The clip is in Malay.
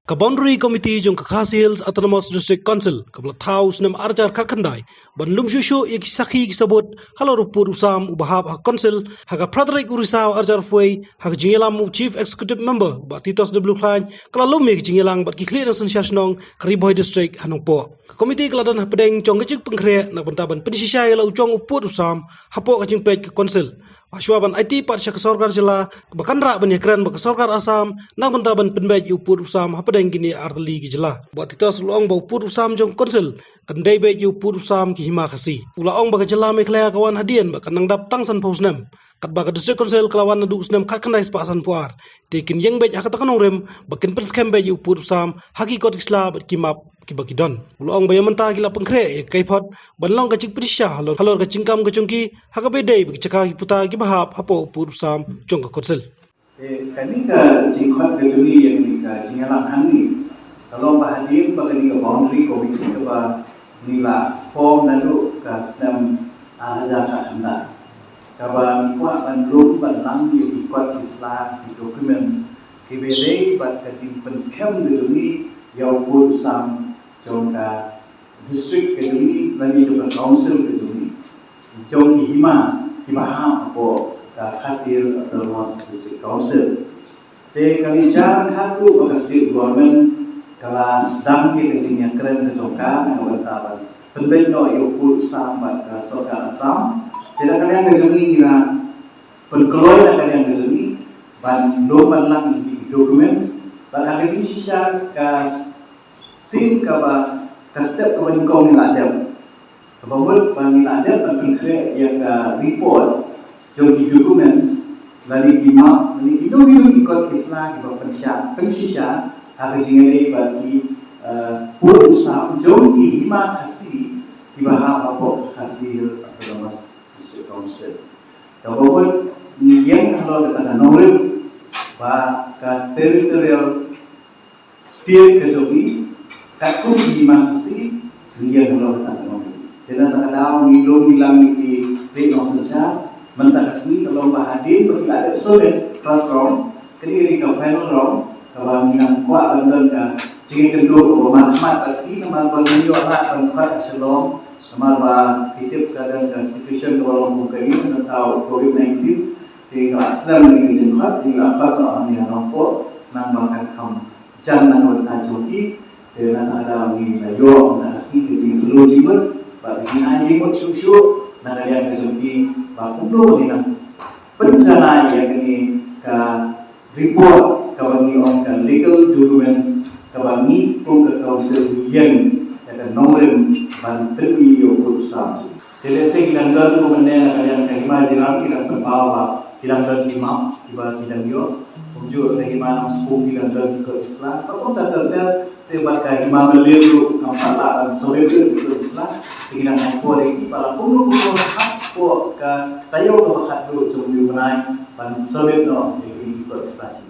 Ka boundary committee jong Hills Autonomous District Council kabla House nam arjar karkandai ban lumshushu ik sakhi kisabut halor pur usam ubahab ha council haga Frederick Urisau arjar foi haga jingelam chief executive member ba Titos W Klein kala lumik jingelang bat ki khlieh nongshar nong Ri Bhoi district hanongpo committee kala dan hapedeng jong gejik pengkhre nak bantaban penisisai la ucong upur usam hapo kajing pet ke council Ashwaban IT pat syak sorkar jela bakanra ban yakran ba sorkar Assam nak bantaban penbej upur usam hapadeng kini artli ki jela buat titos luang ba upur usam jong konsil kandai be upur usam ki hima khasi ulaong ba jela me khlieh kawan hadian ba kanang dap tangsan pausnam kat ba district council kelawan nadu usnam khat kandai spasan puar tekin yang be hakata kanong rem bakin penskem be upur usam hakikot isla ba kimap kibakidon ulang bayam mentah gila pengkre kaipot banlong kacik prisha halor kacingkam kacungki hakabedei cakah puta kibahap apo purusam jongka konsel kanika jingkot kacungi yang nika jingalang hangi kalau bahadir bagani ke boundary committee ke ba nila form nadu ka snam ahaja khanda kaba mikwa banlung banlangi ikot isla di documents kibedei bat kacing penskem geduni yau purusam jongka district keduni lagi juga council keduni jong ki hima kibaha apo ka khasir autonomous district council te kali jan khatu ka state government kelas dam ki kejing yang keren ke jongka ngawantaban penben no yo pul sambat ka sorkar Assam tidak kalian kejungi ila penkeloy na kalian kejungi ban do ban lang di documents ban kejing sisa ka sin kaba kastep kaba ni kau ni ladam kaba mul bang ni ladam ban pengkre yang report jong ki documents lani kima lani kino ikot isla kaba pensisya aga jingale bagi pur usam jong ki hima khasi kiba ha apo hasil autonomous district council kaba mul ni yang halo kata nomor ba ka territorial state kejogi kakung di mangsi dunia kalau tak tahu. Jadi tak ada ngilo hilang di nongshar mentah kesini kalau bahadir bagi ada solid first round, kini ke final round kalau minang kuat dan jika kedua bermanfaat bagi nama bagi orang tempat selom nama bah hitip kadang ke situation kalau bukan ini atau COVID-19 di Islam ini jengkat di akhir orang yang nampak nambakan kam jangan bertajuki dengan ada ni yo na si di dulu jibut bagi aji mut susu na kalian kesuki ba kundo ni na pencana yang ini ka report ka bagi on ka legal documents ka bagi pun ka council yang ka nomor ban tri yo urusan jadi saya kilang ko menne na kalian ka himajiran kilang terbawa kilang terima tiba kilang yo unjuk rehiman sepuluh kilang ke Islam apa tak terder tebat ka imam lelu kampala dan sore itu Islam dengan mampu lagi para puluh hak ka tayo ka bakhat do jom di menai ban sore no ikut Islam